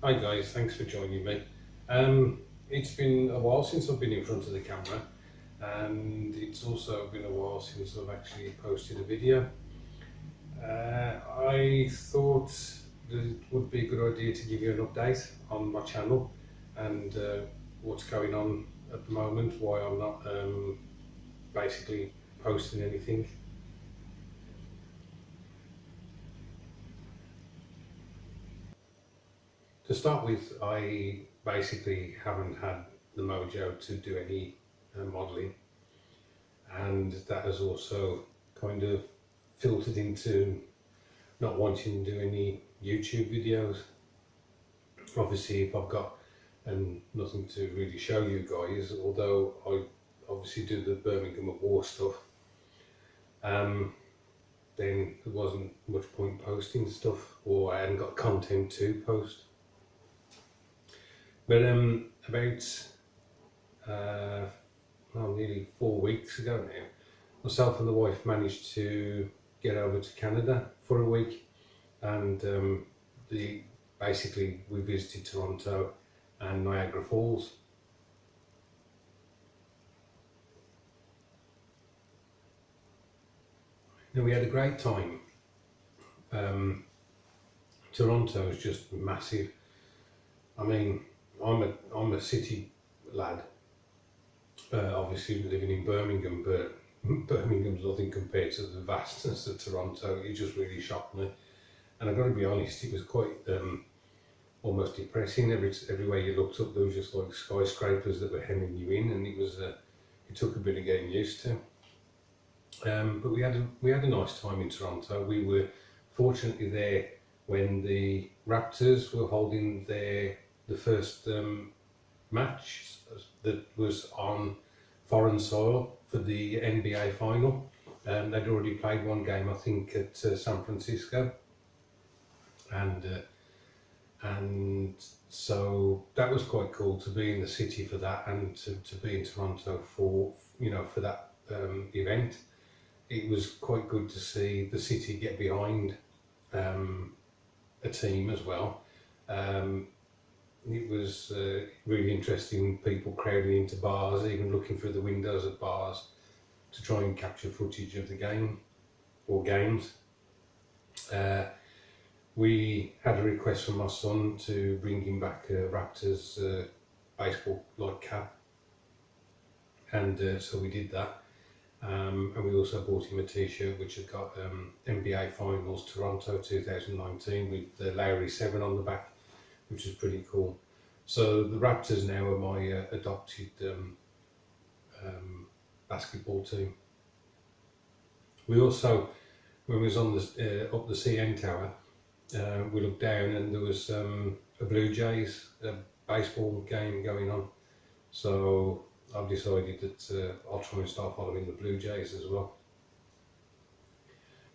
Hi guys, thanks for joining me. It's been a while since I've been in front of the camera, and it's also been a while since I've actually posted a video. I thought that it would be a good idea to give you an update on my channel and what's going on at the moment, why I'm not basically posting anything. To start with, I basically haven't had the mojo to do any modelling, and that has also kind of filtered into not wanting to do any YouTube videos. Obviously, if I've got nothing to really show you guys, although I obviously do the Birmingham at War stuff, then there wasn't much point posting stuff, or I hadn't got content to post. But about nearly 4 weeks ago now, myself and the wife managed to get over to Canada for a week, and basically we visited Toronto and Niagara Falls. Now, we had a great time. Toronto is just massive. I mean, I'm a city lad, obviously living in Birmingham, but Birmingham's nothing compared to the vastness of Toronto. It just really shocked me, and I've got to be honest, it was quite almost depressing. Everywhere you looked up, there was just like skyscrapers that were hemming you in, and it took a bit of getting used to. But we had a nice time in Toronto. We were fortunately there when the Raptors were holding the first match that was on foreign soil for the NBA final. They'd already played one game, I think, at San Francisco, and so that was quite cool to be in the city for that, and to be in Toronto for that event. It was quite good to see the city get behind a team as well. It was really interesting, people crowding into bars, even looking through the windows of bars to try and capture footage of the game or games. We had a request from my son to bring him back a Raptors baseball-like cap, and so we did that. And we also bought him a t-shirt which had got NBA Finals Toronto 2019 with the Lowry 7 on the back, which is pretty cool. So the Raptors now are my adopted basketball team. We also, when we was on the up the CN Tower, we looked down and there was a Blue Jays baseball game going on. So I've decided that I'll try and start following the Blue Jays as well.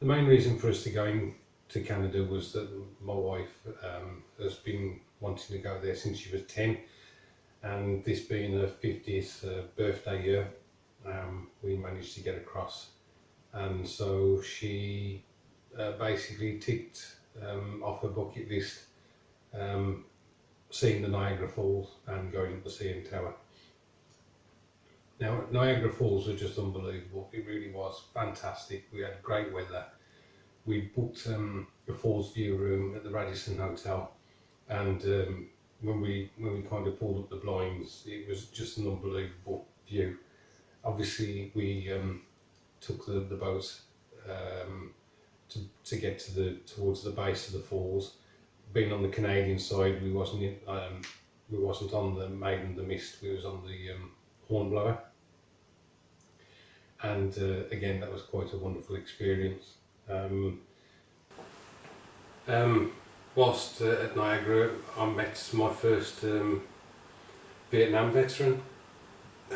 The main reason for us to going to Canada was that my wife has been wanting to go there since she was 10, and this being her 50th birthday year, we managed to get across, and so she basically ticked off her bucket list seeing the Niagara Falls and going up the CN Tower. Now, Niagara Falls were just unbelievable. It really was fantastic. We had great weather. We booked a Falls View room at the Radisson Hotel, and when we kind of pulled up the blinds, it was just an unbelievable view. Obviously, we took the boat to get towards the base of the falls. Being on the Canadian side, we wasn't on the Maiden the Mist. We was on the Hornblower, and again, that was quite a wonderful experience. Whilst at Niagara, I met my first Vietnam veteran,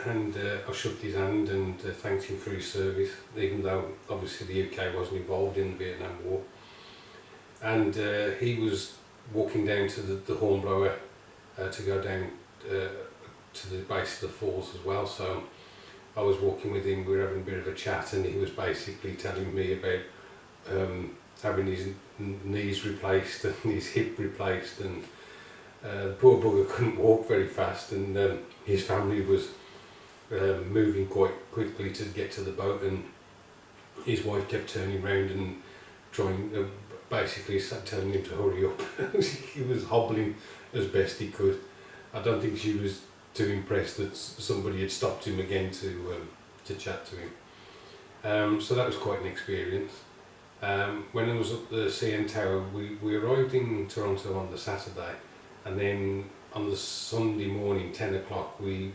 and I shook his hand and thanked him for his service, even though obviously the UK wasn't involved in the Vietnam War. And he was walking down to the Hornblower to go down to the base of the falls as well, so I was walking with him, we were having a bit of a chat, and he was basically telling me about having his knees replaced and his hip replaced, and The poor bugger couldn't walk very fast, and his family was moving quite quickly to get to the boat, and his wife kept turning round and trying, basically telling him to hurry up. He was hobbling as best he could. I don't think she was too impressed that somebody had stopped him again to chat to him. So that was quite an experience. When I was at the CN Tower, we arrived in Toronto on the Saturday, and then on the Sunday morning, 10 o'clock, we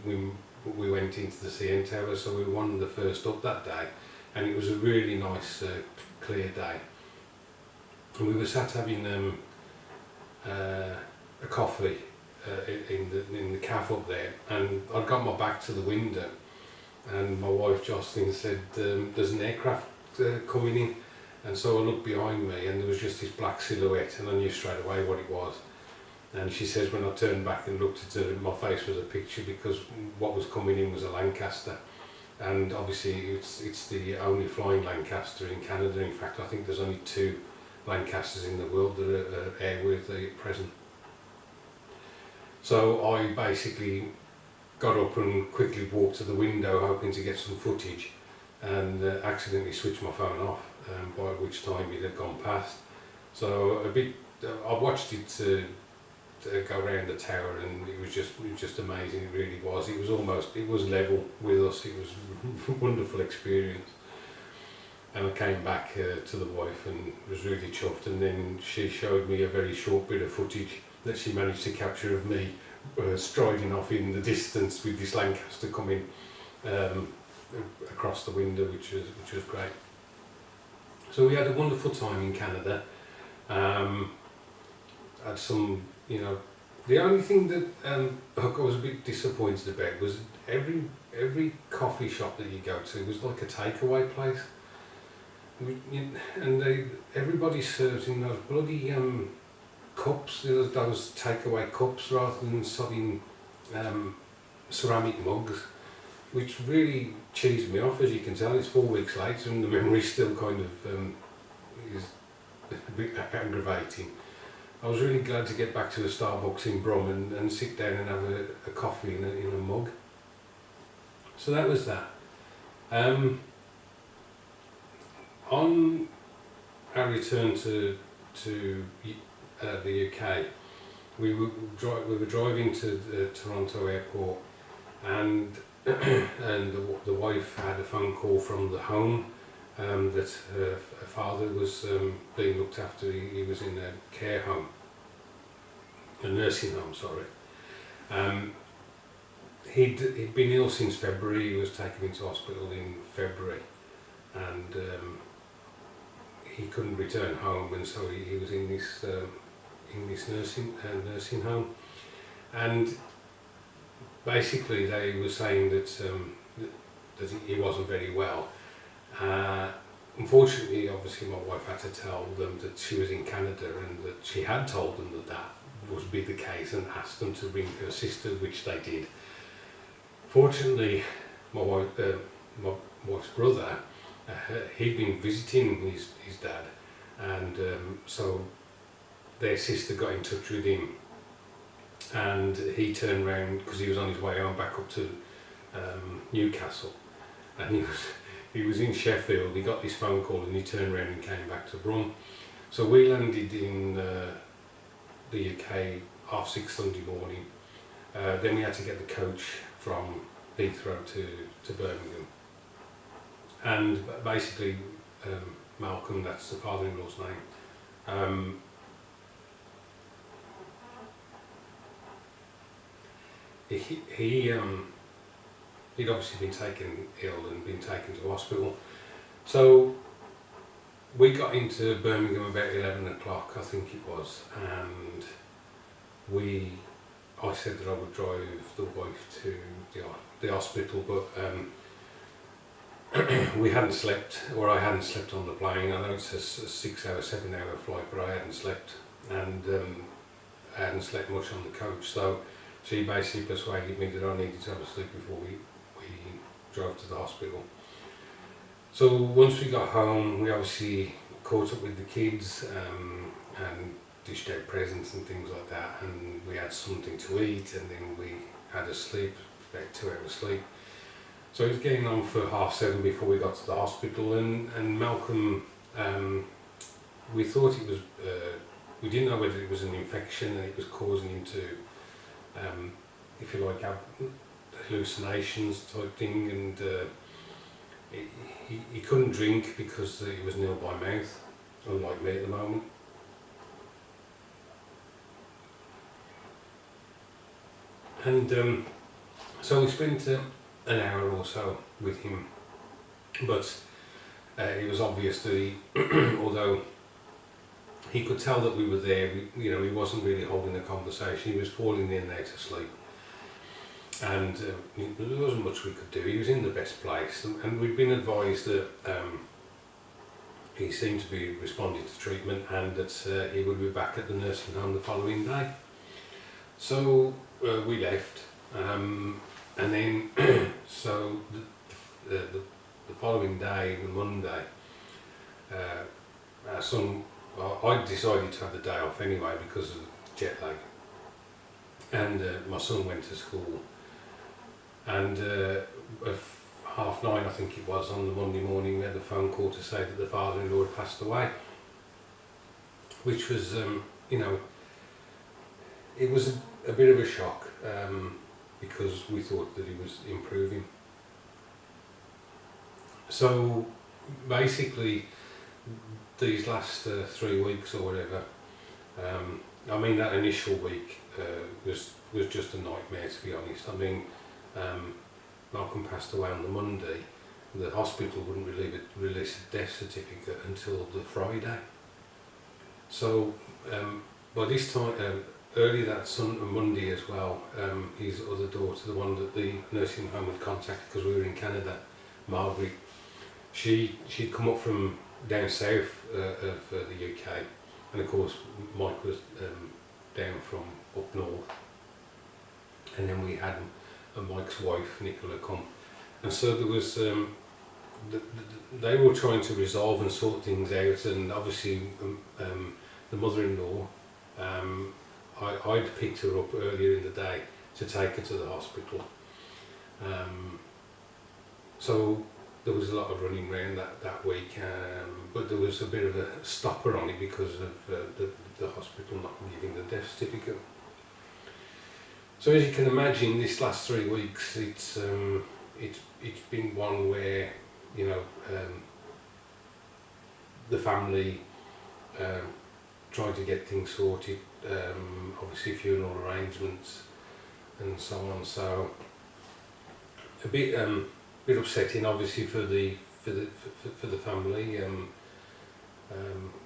went into the CN Tower, so we were one of the first up that day, and it was a really nice, clear day. And we were sat having a coffee in the cafe up there, and I'd got my back to the window, and my wife Jocelyn said, there's an aircraft coming in, and so I looked behind me, and there was just this black silhouette, and I knew straight away what it was. And she says when I turned back and looked at it, my face was a picture, because what was coming in was a Lancaster, and obviously it's the only flying Lancaster in Canada. In fact, I think there's only 2 Lancasters in the world that are airworthy at present. So I basically got up and quickly walked to the window, hoping to get some footage, and accidentally switched my phone off, by which time it had gone past. So I watched it go around the tower, and it was just amazing. It really was. It was level with us. It was a wonderful experience. And I came back to the wife and was really chuffed, and then she showed me a very short bit of footage that she managed to capture of me striding off in the distance with this Lancaster coming across the window, which was great. So we had a wonderful time in Canada. Had some, the only thing that I was a bit disappointed about was every coffee shop that you go to was like a takeaway place. And everybody serves in those bloody cups, those takeaway cups, rather than sodding ceramic mugs, which really cheesed me off. As you can tell, it's 4 weeks later and the memory still kind of is a bit aggravating. I was really glad to get back to the Starbucks in Brum and sit down and have a coffee in a mug. So that was that. On our return to the UK, we were driving to the Toronto airport, and the wife had a phone call from the home that her father was being looked after. He was in a care home, a nursing home, sorry. He'd been ill since February. He was taken into hospital in February, and he couldn't return home, and so he was in this nursing home. And basically they were saying that he wasn't very well. Unfortunately, obviously my wife had to tell them that she was in Canada, and that she had told them that would be the case, and asked them to ring her sister, which they did. Fortunately, my wife's brother, he'd been visiting his dad, and so their sister got in touch with him, and he turned round, because he was on his way home back up to Newcastle, and he was in Sheffield. He got this phone call and he turned around and came back to Brum. So we landed in the UK 6:30 Sunday morning. Then we had to get the coach from Heathrow to Birmingham. And basically, Malcolm, that's the father-in-law's name, he'd obviously been taken ill and been taken to hospital. So we got into Birmingham about 11 o'clock, I think it was, and I said that I would drive the wife to the hospital, but we hadn't slept, or I hadn't slept on the plane. I know it's a 6-hour, 7-hour flight, but I hadn't slept, and I hadn't slept much on the coach. So she basically persuaded me that I needed to have a sleep before we drove to the hospital. So once we got home, we obviously caught up with the kids, and dished out presents and things like that, and we had something to eat, and then we had a sleep, about 2 hours sleep. So it was getting on for 7:30 before we got to the hospital, and Malcolm, we thought it was, we didn't know whether it was an infection and it was causing him to, if you like, have hallucinations type thing, and he couldn't drink because he was nil by mouth, unlike me at the moment. And so we spent an hour or so with him, but it was obvious that he, although he could tell that we were there, he wasn't really holding a conversation. He was falling in there to sleep, and there wasn't much we could do. He was in the best place, and we'd been advised that he seemed to be responding to treatment, and that he would be back at the nursing home the following day. So we left, and then so the following day, the Monday, our son, I decided to have the day off anyway because of jet lag, and my son went to school, and at 9:30 I think it was on the Monday morning, we had a phone call to say that the father-in-law had passed away, which was it was a bit of a shock, because we thought that he was improving. So basically these last 3 weeks or whatever, that initial week was just a nightmare, to be honest. Malcolm passed away on the Monday. The hospital wouldn't release a death certificate until the Friday. So by this time, early that Monday as well, his other daughter, the one that the nursing home had contacted because we were in Canada, Margaret, she'd come up from down south of the UK, and of course Mike was down from up north, and then we had Mike's wife Nicola come, and so there was they were trying to resolve and sort things out, and obviously the mother-in-law, I'd picked her up earlier in the day to take her to the hospital, so there was a lot of running around that week, but there was a bit of a stopper on it because of the hospital not giving the death certificate. So as you can imagine, this last 3 weeks, it's been one where the family trying to get things sorted, obviously funeral arrangements and so on. So a bit upsetting, obviously, for the family,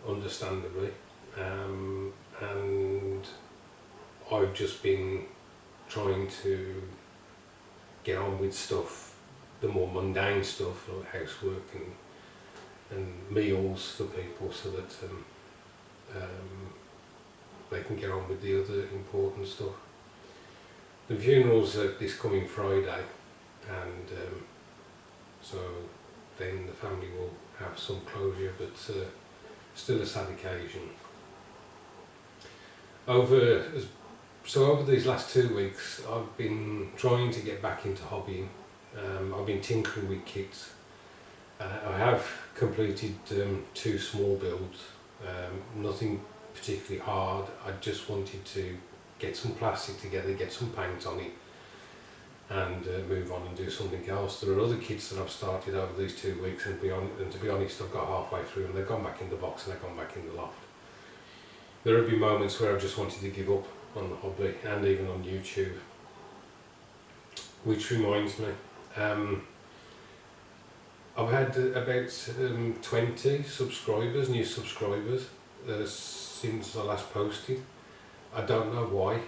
understandably, and I've just been trying to get on with stuff, the more mundane stuff like housework and meals for people, so that they can get on with the other important stuff. The funeral's this coming Friday, and so then the family will have some closure, but still a sad occasion. Over these last 2 weeks, I've been trying to get back into hobbying. I've been tinkering with kits. I have completed 2 small builds, nothing particularly hard. I just wanted to get some plastic together, get some paint on it, and move on and do something else. There are other kits that I've started over these 2 weeks, and to be honest, I've got halfway through and they've gone back in the box and they've gone back in the loft. There have been moments where I've just wanted to give up on the hobby, and even on YouTube. Which reminds me, I've had about 20 subscribers, new subscribers, since I last posted. I don't know why.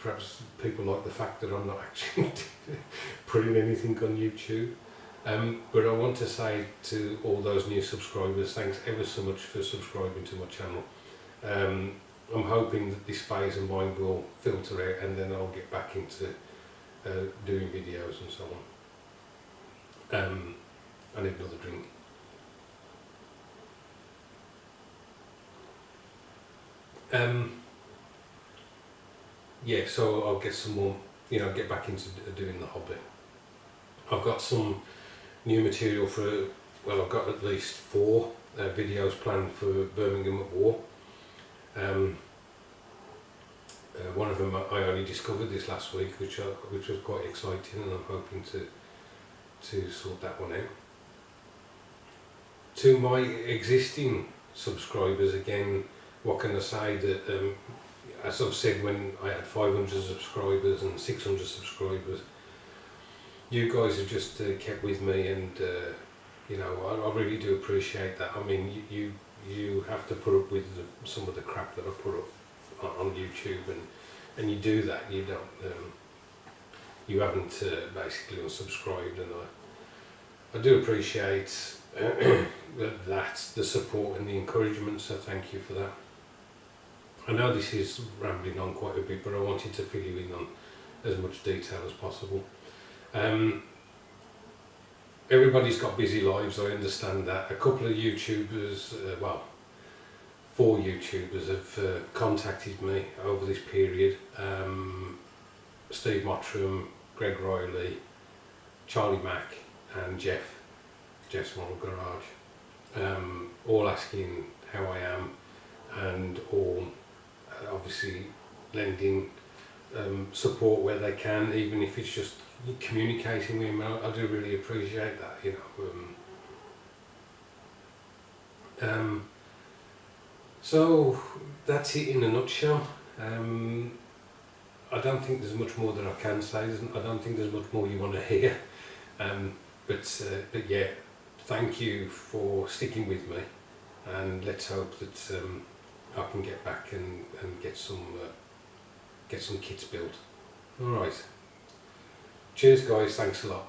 Perhaps people like the fact that I'm not actually putting anything on YouTube. But I want to say to all those new subscribers, thanks ever so much for subscribing to my channel. I'm hoping that this phase of mine will filter out, and then I'll get back into doing videos and so on. I need another drink. Yeah, so I'll get some more, get back into doing the hobby. I've got some new material for, well, I've got at least 4 videos planned for Birmingham at War. One of them I only discovered this last week, which was quite exciting, and I'm hoping to sort that one out. To my existing subscribers, again, what can I say, that as I've said, when I had 500 subscribers and 600 subscribers, you guys have just kept with me, and I really do appreciate that. I mean, you have to put up with some of the crap that I put up on YouTube, and you do that. You don't, you haven't basically unsubscribed, and I do appreciate the support and the encouragement. So thank you for that. I know this is rambling on quite a bit, but I wanted to fill you in on as much detail as possible. Everybody's got busy lives, I understand that. A couple of YouTubers, 4 YouTubers have contacted me over this period. Steve Mottram, Greg Riley, Charlie Mack and Jeff's Moral Garage, all asking how I am, and all obviously lending support where they can, even if it's just communicating with me. I do really appreciate that, so that's it in a nutshell. I don't think there's much more that I can say. I don't think there's much more you want to hear. But yeah, thank you for sticking with me, and let's hope that I can get back and get some kits built. All right. Cheers, guys. Thanks a lot.